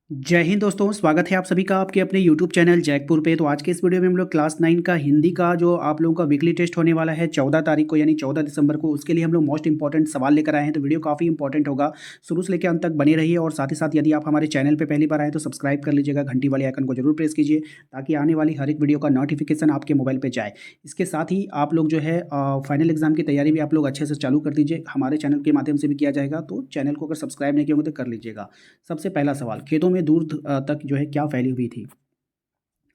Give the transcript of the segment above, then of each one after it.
जय हिंद दोस्तों, स्वागत है आप सभी का आपके अपने YouTube चैनल जैकपुर पे। तो आज के इस वीडियो में हम लोग क्लास 9 का हिंदी का जो आप लोगों का वीकली टेस्ट होने वाला है 14 तारीख को यानी 14 दिसंबर को, उसके लिए हम लोग मोस्ट इंपॉर्टेंट सवाल लेकर आए हैं। तो वीडियो काफ़ी इंपॉर्टेंट होगा, शुरू से लेकर अंत तक बने रहिए। और साथ ही साथ यदि आप हमारे चैनल पर पहली बार आए तो सब्सक्राइब कर लीजिएगा, घंटी वाले आइकन को जरूर प्रेस कीजिए ताकि आने वाली हर एक वीडियो का नोटिफिकेशन आपके मोबाइल पर जाए। इसके साथ ही आप लोग जो है फाइनल एग्जाम की तैयारी भी आप लोग अच्छे से चालू कर दीजिए, हमारे चैनल के माध्यम से भी किया जाएगा। तो चैनल को अगर सब्सक्राइब नहीं किया होगा तो कर लीजिएगा। सबसे पहला सवाल, खेतों में दूर तक जो है क्या फैली हुई थी?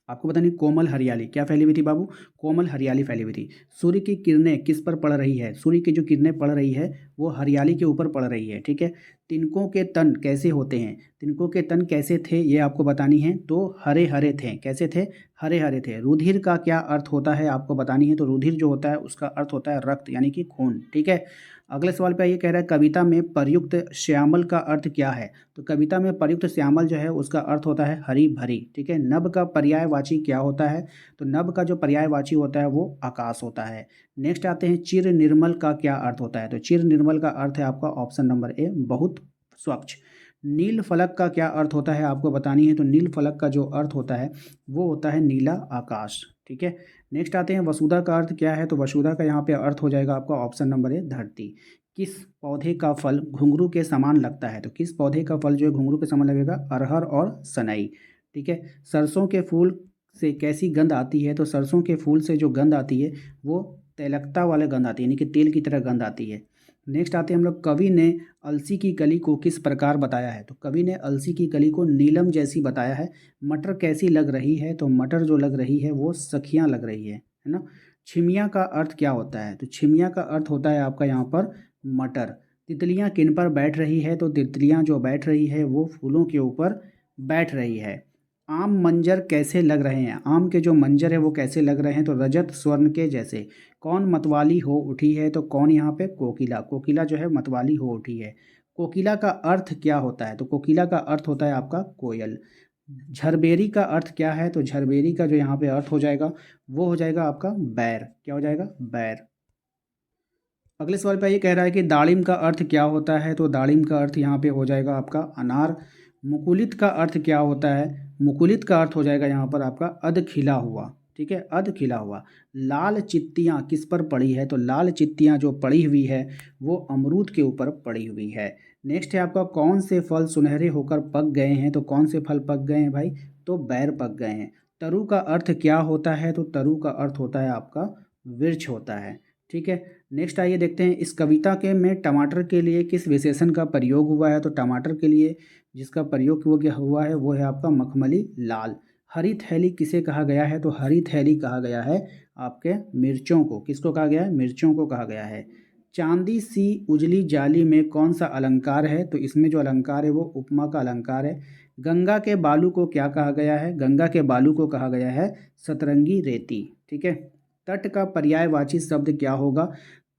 आपको पता नहीं, कोमल हरियाली क्या फैली हुई थी बाबू? कोमल हरियाली फैली हुई थी। सूर्य की किरणें किस पर पड़ रही है? सूर्य की जो किरणें पड़ रही है वो हरियाली के ऊपर पड़ रही है, ठीक है। तिनकों के तन कैसे होते हैं? तिनकों के तन कैसे थे ये आपको बतानी है। तो हरे हरे थे। कैसे थे? हरे हरे थे। रुधिर का क्या अर्थ होता है आपको बतानी है। तो रुधिर जो होता है उसका अर्थ होता है रक्त यानी कि खून, ठीक है। अगले सवाल पे ये कह रहा है कविता में प्रयुक्त श्यामल का अर्थ क्या है? तो कविता में प्रयुक्त श्यामल जो है उसका अर्थ होता है हरी भरी, ठीक है। नभ का पर्यायवाची क्या होता है? तो नभ का जो पर्यायवाची होता है वो आकाश होता है। नेक्स्ट आते हैं, चिर निर्मल का क्या अर्थ होता है? तो चिर निर्मल का अर्थ है आपका ऑप्शन नंबर ए, बहुत स्वच्छ। नील फलक का क्या अर्थ होता है आपको बतानी है। तो नील फलक का जो अर्थ होता है वो होता है नीला आकाश, ठीक है। नेक्स्ट आते हैं, वसुधा का अर्थ क्या है? तो वसुधा का यहाँ पे अर्थ हो जाएगा आपका ऑप्शन नंबर ए, धरती। किस पौधे का फल घुंघरू के समान लगता है? तो किस पौधे का फल जो है घुंघरू के समान लगेगा? अरहर और सनई, ठीक है। सरसों के फूल से कैसी गंध आती है? तो सरसों के फूल से जो गंध आती है वो तैलकता वाले गंध आती है यानी कि तेल की तरह गंध आती है। नेक्स्ट आते हैं हम लोग, कवि ने अलसी की कली को किस प्रकार बताया है? तो कवि ने अलसी की कली को नीलम जैसी बताया है। मटर कैसी लग रही है? तो मटर जो लग रही है वो सखियाँ लग रही है ना। छिमिया का अर्थ क्या होता है? तो छिमिया का अर्थ होता है आपका यहाँ पर मटर। तितलियाँ किन पर बैठ रही है? तो तितलियाँ जो बैठ रही है वो फूलों के ऊपर बैठ रही है। आम मंजर कैसे लग रहे हैं? आम के जो मंजर है वो कैसे लग रहे हैं? तो रजत स्वर्ण के जैसे। कौन मतवाली हो उठी है? तो कौन यहाँ पे? कोकिला। कोकिला जो है मतवाली हो उठी है। कोकिला का अर्थ क्या होता है? तो कोकिला का अर्थ होता है आपका कोयल। झरबेरी का अर्थ क्या है? तो झरबेरी का जो यहाँ पे अर्थ हो जाएगा वो हो जाएगा आपका बैर। क्या हो जाएगा? बैर। अगले सवाल पे ये कह रहा है कि दाड़िम का अर्थ क्या होता है? तो दाड़िम का अर्थ यहाँ पे हो जाएगा आपका अनार। मुकुलित का अर्थ क्या होता है? मुकुलित का अर्थ हो जाएगा यहाँ पर आपका अध खिला हुआ, ठीक है, अध खिला हुआ। लाल चित्तियाँ किस पर पड़ी है? तो लाल चित्तियाँ जो पड़ी हुई है वो अमरूद के ऊपर पड़ी हुई है। नेक्स्ट है आपका, कौन से फल सुनहरे होकर पक गए हैं? तो कौन से फल पक गए हैं भाई? तो बैर पक गए हैं। तरु का अर्थ क्या होता है? तो तरु का अर्थ होता है आपका वृक्ष होता है, ठीक है। नेक्स्ट आइए देखते हैं, इस कविता के में टमाटर के लिए किस विशेषण का प्रयोग हुआ है? तो टमाटर के लिए जिसका प्रयोग हुआ है वो है आपका मखमली लाल। हरी थैली किसे कहा गया है? तो हरी थैली कहा गया है आपके मिर्चों को। किसको कहा गया है? मिर्चों को कहा गया है। चांदी सी उजली जाली में कौन सा अलंकार है? तो इसमें जो अलंकार है वो उपमा का अलंकार है। गंगा के बालू को क्या कहा गया है? गंगा के बालू को कहा गया है सतरंगी रेती, ठीक है। तट का पर्यायवाची शब्द क्या होगा?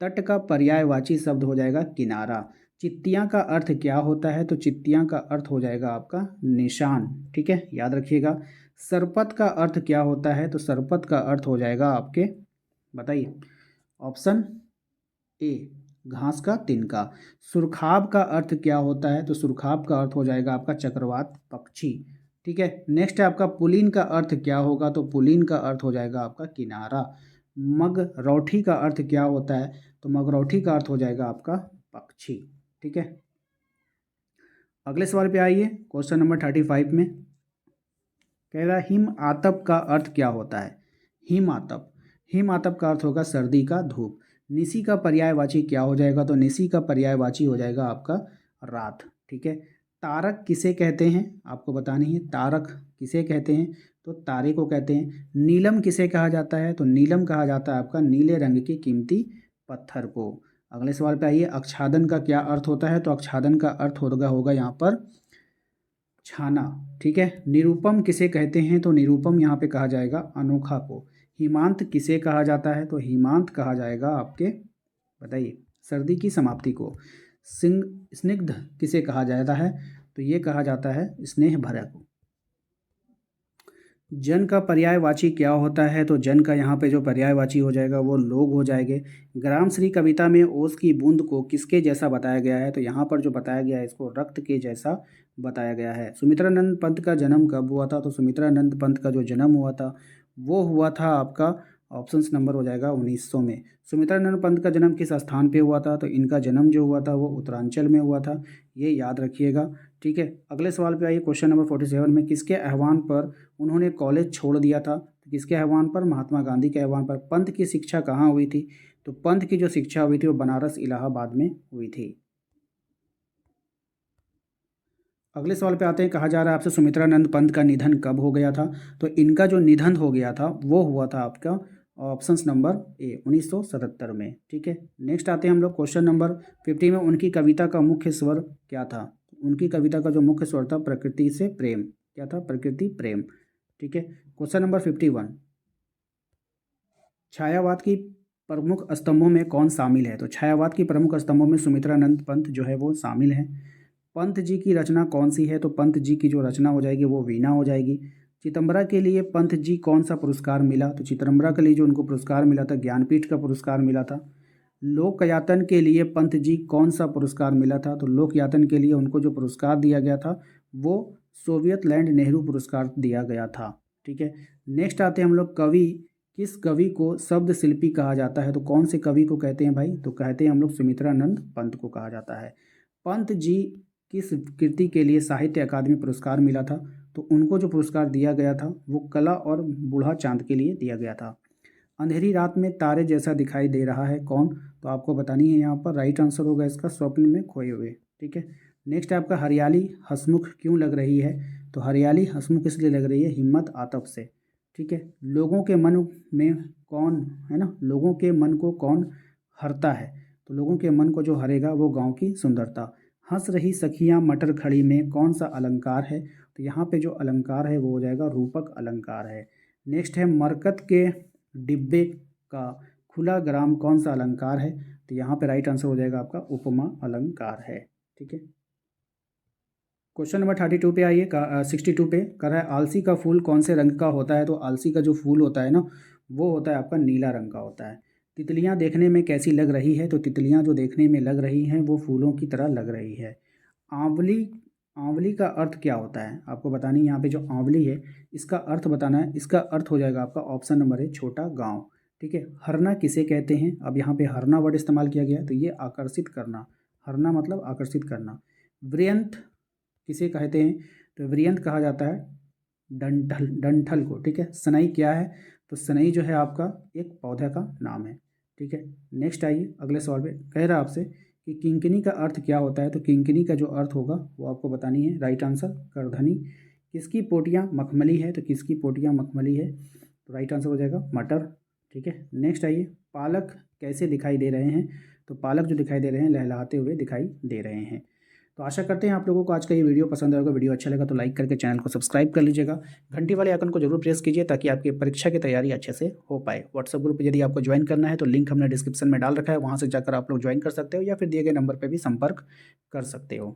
तट का पर्यायवाची शब्द हो जाएगा किनारा। चित्तियाँ का अर्थ क्या होता है? तो चित्तियाँ का अर्थ हो जाएगा आपका निशान, ठीक है, याद रखिएगा। सरपत का अर्थ क्या होता है? तो सरपत का अर्थ हो जाएगा आपके, बताइए, ऑप्शन ए, घास का तिनका। सुरखाब का अर्थ क्या होता है? तो सुरखाब का अर्थ हो जाएगा आपका चक्रवात पक्षी, ठीक है। नेक्स्ट है आपका, पुलीन का अर्थ क्या होगा? तो पुलीन का अर्थ हो जाएगा आपका किनारा। मगरौठी का अर्थ क्या होता है? तो मगरौठी का अर्थ हो जाएगा आपका पक्षी, ठीक है। अगले सवाल पे आइए, क्वेश्चन नंबर 35 में कह रहा है हिम आतप का अर्थ क्या होता है? हिम आतप, हिम आतप का अर्थ होगा सर्दी का धूप। निसी का पर्यायवाची क्या हो जाएगा? तो निसी का पर्यायवाची हो जाएगा आपका रात, ठीक है। तारक किसे कहते हैं आपको बतानी है। तारक किसे कहते हैं? तो तारे को कहते हैं। नीलम किसे कहा जाता है? तो नीलम कहा जाता है आपका नीले रंग के कीमती पत्थर को। अगले सवाल पे आइए, आच्छादन का क्या अर्थ होता है? तो आच्छादन का अर्थ होगा यहाँ पर छाना, ठीक है। निरूपम किसे कहते हैं? तो निरूपम यहाँ पे कहा जाएगा अनोखा को। हिमांत किसे कहा जाता है? तो हिमांत कहा जाएगा आपके, बताइए, सर्दी की समाप्ति को। सिंग स्निग्ध किसे कहा जाता है? तो ये कहा जाता है स्नेह भरा को। जन का पर्यायवाची क्या होता है? तो जन का यहाँ पे जो पर्यायवाची हो जाएगा वो लोग हो जाएंगे। ग्राम श्री कविता में ओस की बूंद को किसके जैसा बताया गया है? तो यहाँ पर जो बताया गया है इसको रक्त के जैसा बताया गया है। सुमित्रानंद पंत का जन्म कब हुआ था? तो सुमित्रानंद पंत का जो जन्म हुआ था वो हुआ था आपका ऑप्शंस नंबर हो जाएगा 1900 में। सुमित्रानंद पंत का जन्म किस स्थान पे हुआ था? तो इनका जन्म जो हुआ था वो उत्तरांचल में हुआ था, ये याद रखिएगा। ठीक है, अगले सवाल पे आइए। क्वेश्चन नंबर 47 में किसके आह्वान पर उन्होंने कॉलेज छोड़ दिया था? तो किसके आह्वान पर? महात्मा गांधी के आह्वान पर। पंत की शिक्षा कहाँ हुई थी? तो पंत की जो शिक्षा हुई थी वो बनारस इलाहाबाद में हुई थी। अगले सवाल पे आते हैं। कहा जा रहा है आपसे सुमित्रानंद पंत का निधन कब हो गया था? तो इनका जो निधन हो गया था वो हुआ था आपका ऑप्शंस नंबर ए 1977 में। ठीक है, नेक्स्ट आते हैं हम लोग क्वेश्चन नंबर 50 में। उनकी कविता का मुख्य स्वर क्या था? उनकी कविता का जो मुख्य स्वर था प्रकृति से प्रेम। क्या था? प्रकृति प्रेम। ठीक है, क्वेश्चन नंबर 51। छायावाद की प्रमुख स्तंभों में कौन शामिल है? तो छायावाद की प्रमुख स्तंभों में सुमित्रानंद पंत जो है वो शामिल है। पंत जी की रचना कौन सी है? तो पंत जी की जो रचना हो जाएगी वो वीणा हो जाएगी। चिदंबरा के लिए पंत जी कौन सा पुरस्कार मिला? तो चिदंबरा के लिए जो उनको पुरस्कार मिला था ज्ञानपीठ का पुरस्कार मिला था। लोकयातन के लिए पंत जी कौन सा पुरस्कार मिला था? तो लोकयातन के लिए उनको जो पुरस्कार दिया गया था वो सोवियत लैंड नेहरू पुरस्कार दिया गया था। ठीक है, नेक्स्ट आते हैं हम लोग कवि। किस कवि को शब्द शिल्पी कहा जाता है? तो कौन से कवि को कहते हैं भाई? तो कहते हैं हम लोग सुमित्रानंद पंत को कहा जाता है। पंत जी किस कृति के लिए साहित्य अकादमी पुरस्कार मिला था? तो उनको जो पुरस्कार दिया गया था वो कला और बूढ़ा चांद के लिए दिया गया था। अंधेरी रात में तारे जैसा दिखाई दे रहा है कौन? तो आपको बतानी है यहाँ पर। राइट आंसर होगा इसका स्वप्न में खोए हुए। ठीक है, नेक्स्ट है आपका हरियाली हंसमुख क्यों लग रही है? तो हरियाली हंसमुख इसलिए लग रही है हिम्मत आतफ से। ठीक है, लोगों के मन में कौन है ना, लोगों के मन को कौन हरता है? तो लोगों के मन को जो हरेगा वो गांव की सुंदरता। हंस रही सखियां मटर खड़ी में कौन सा अलंकार है? तो यहाँ पे जो अलंकार है वो हो जाएगा रूपक अलंकार है। नेक्स्ट है मरकत के डिब्बे का खुला ग्राम कौन सा अलंकार है? तो यहाँ पे राइट आंसर हो जाएगा आपका उपमा अलंकार है। ठीक है, क्वेश्चन नंबर 32 पे आइए। 62 पे कर रहा है आलसी का फूल कौन से रंग का होता है? तो आलसी का जो फूल होता है ना वो होता है आपका नीला रंग का होता है। तितलियां देखने में कैसी लग रही है? तो तितलियां जो देखने में लग रही हैं वो फूलों की तरह लग रही है। आंवली, आंवली का अर्थ क्या होता है? आपको बतानी है यहाँ पे जो आंवली है इसका अर्थ बताना है। इसका अर्थ हो जाएगा आपका ऑप्शन नंबर है छोटा गाँव। ठीक है, हरना किसे कहते हैं? अब यहाँ पे हरना वर्ड इस्तेमाल किया गया है तो ये आकर्षित करना। हरना मतलब आकर्षित करना। वृयंत किसे कहते हैं? तो वृयंत कहा जाता है डंठल, डंठल को। ठीक है, सनई क्या है? तो सनई जो है आपका एक पौधे का नाम है। ठीक है, नेक्स्ट आइए अगले सवाल पे। कह रहा है आपसे कि किंकिनी का अर्थ क्या होता है? तो किंकिनी का जो अर्थ होगा वो आपको बतानी है। राइट आंसर करधनी। किसकी पोटियाँ मखमली है? तो किसकी पोटियाँ मखमली है? तो राइट आंसर हो जाएगा मटर। ठीक है, नेक्स्ट आइए। पालक कैसे दिखाई दे रहे हैं? तो पालक जो दिखाई दे रहे हैं लहलहाते हुए दिखाई दे रहे हैं। तो आशा करते हैं आप लोगों को आज का ये वीडियो पसंद आएगा। वीडियो अच्छा लगा तो लाइक करके चैनल को सब्सक्राइब कर लीजिएगा। घंटी वाले आइकन को जरूर प्रेस कीजिए ताकि आपकी परीक्षा की तैयारी अच्छे से हो पाए। व्हाट्सएप ग्रुप यदि आपको ज्वाइन करना है तो लिंक हमने डिस्क्रिप्शन में डाल रखा है, वहाँ से जाकर आप लोग ज्वाइन कर सकते हो या फिर दिए गए नंबर पर भी संपर्क कर सकते हो।